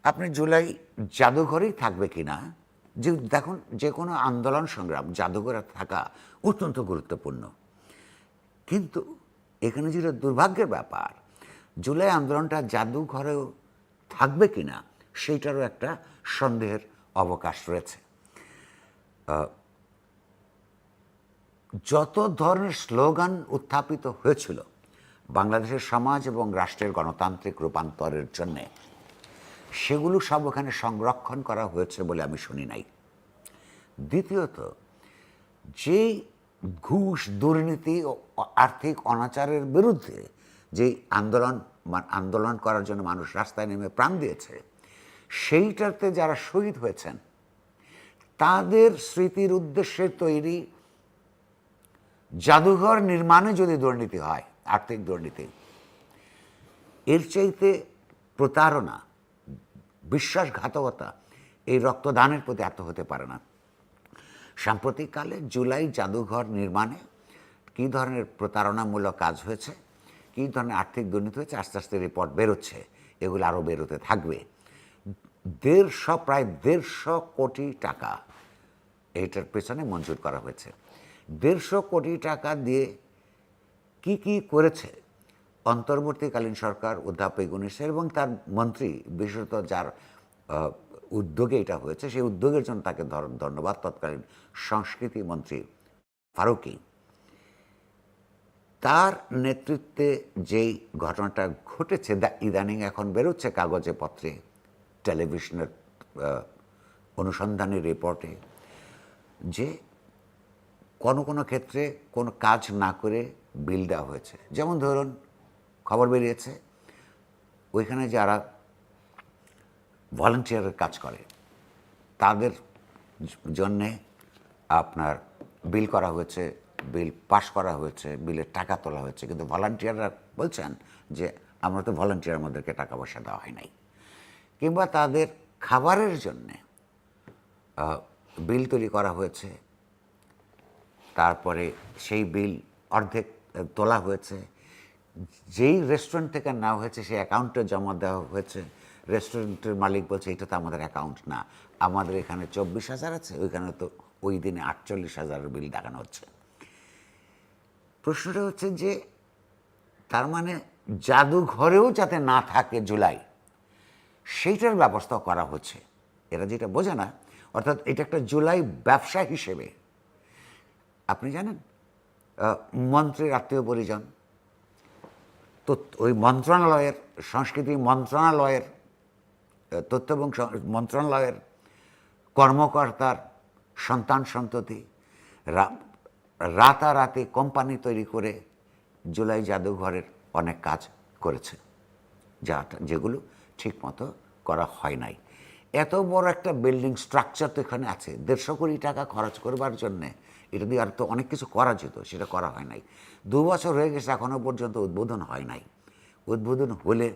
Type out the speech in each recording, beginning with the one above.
আপনি জুলাই জাদুঘরেই থাকবে কিনা, যে দেখুন যে কোনো আন্দোলন সংগ্রাম জাদুঘরে থাকা অত্যন্ত গুরুত্বপূর্ণ। কিন্তু এখানে যেটা দুর্ভাগ্যের ব্যাপার, জুলাই আন্দোলনটা জাদুঘরেও থাকবে কিনা সেইটারও একটা সন্দেহের অবকাশ রয়েছে। যত ধরনের স্লোগান উত্থাপিত হয়েছিল বাংলাদেশের সমাজ এবং রাষ্ট্রের গণতান্ত্রিক রূপান্তরের জন্যে, সেগুলো সব ওখানে সংরক্ষণ করা হয়েছে বলে আমি শুনি নাই। দ্বিতীয়ত, যেই ঘুষ, দুর্নীতি ও আর্থিক অনাচারের বিরুদ্ধে যে আন্দোলন করার জন্য মানুষ রাস্তায় নেমে প্রাণ দিয়েছে, সেইটাতে যারা শহীদ হয়েছেন তাদের স্মৃতির উদ্দেশ্যে তৈরি জাদুঘর নির্মাণে যদি দুর্নীতি হয়, আর্থিক দুর্নীতি, এর চাইতে প্রতারণা, বিশ্বাসঘাতকতা এই রক্তদানের প্রতি এত হতে পারে না। সাম্প্রতিককালে জুলাই জাদুঘর নির্মাণে কী ধরনের প্রতারণামূলক কাজ হয়েছে, কী ধরনের আর্থিক দুর্নীতি হয়েছে, আস্তে আস্তে রিপোর্ট বেরোচ্ছে। এগুলো আরও বেরোতে থাকবে। প্রায় 150 কোটি টাকা এইটার পেছনে মঞ্জুর করা হয়েছে। 150 কোটি টাকা দিয়ে কি কি করেছে অন্তর্বর্তীকালীন সরকার, অধ্যাপক ইউনূসের এবং তার মন্ত্রী, বিশেষত যার উদ্যোগে এটা হয়েছে, সেই উদ্যোগের জন্য তাকে ধন্যবাদ। তৎকালীন সংস্কৃতি মন্ত্রী ফারুকী, তার নেতৃত্বে যেই ঘটনাটা ঘটেছে, ইদানিং এখন বেরোচ্ছে কাগজে পত্রে, টেলিভিশনের অনুসন্ধানী রিপোর্টে, যে কোনো কোনো ক্ষেত্রে কোনো কাজ না করে বিল দেওয়া হয়েছে। যেমন ধরুন, খবর বেরিয়েছে ওইখানে যারা ভলান্টিয়ারের কাজ করে তাদের জন্যে আপনার বিল করা হয়েছে, বিল পাস করা হয়েছে, বিলের টাকা তোলা হয়েছে, কিন্তু ভলান্টিয়াররা বলছেন যে আমরা তো ভলান্টিয়ার, আমাদেরকে টাকা পয়সা দেওয়া হয় নাই। কিংবা তাদের খাবারের জন্যে বিল তৈরি করা হয়েছে, তারপরে সেই বিল অর্ধেক তোলা হয়েছে, যেই রেস্টুরেন্ট থেকে নেওয়া হয়েছে সেই অ্যাকাউন্টে জমা দেওয়া হয়েছে। রেস্টুরেন্টের মালিক বলছে এটা তো আমাদের অ্যাকাউন্ট না, আমাদের এখানে 24,000 আছে, ওইখানে তো ওই দিনে 48,000-এর বিল দেখানো হচ্ছে। প্রশ্নটা হচ্ছে যে তার মানে জাদুঘরেও যাতে না থাকে জুলাই, সেইটার ব্যবস্থা করা হচ্ছে। এরা যেটা বোঝে না, অর্থাৎ এটা একটা জুলাই ব্যবসা হিসেবে। আপনি জানেন, মন্ত্রীর আত্মীয় পরিজন, তো ওই মন্ত্রণালয়ের, সংস্কৃতি মন্ত্রণালয়ের, তথ্য এবং মন্ত্রণালয়ের কর্মকর্তার সন্তান সন্ততি রাতারাতি কোম্পানি তৈরি করে জুলাই জাদুঘরের অনেক কাজ করেছে, যেগুলো ঠিকমতো করা হয় নাই। এত বড় একটা বিল্ডিং স্ট্রাকচার তো এখানে আছে, 150 কোটি টাকা খরচ করবার জন্যে, এটা দিয়ে আর তো অনেক কিছু করা যেত, সেটা করা হয় নাই। 2 বছর হয়ে গেছে, এখনও পর্যন্ত উদ্বোধন হয় নাই। উদ্বোধন হলে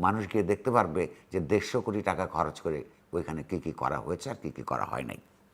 মানুষ গিয়ে দেখতে পারবে যে 150 কোটি টাকা খরচ করে ওইখানে কী কী করা হয়েছে আর কী কী করা হয় নাই।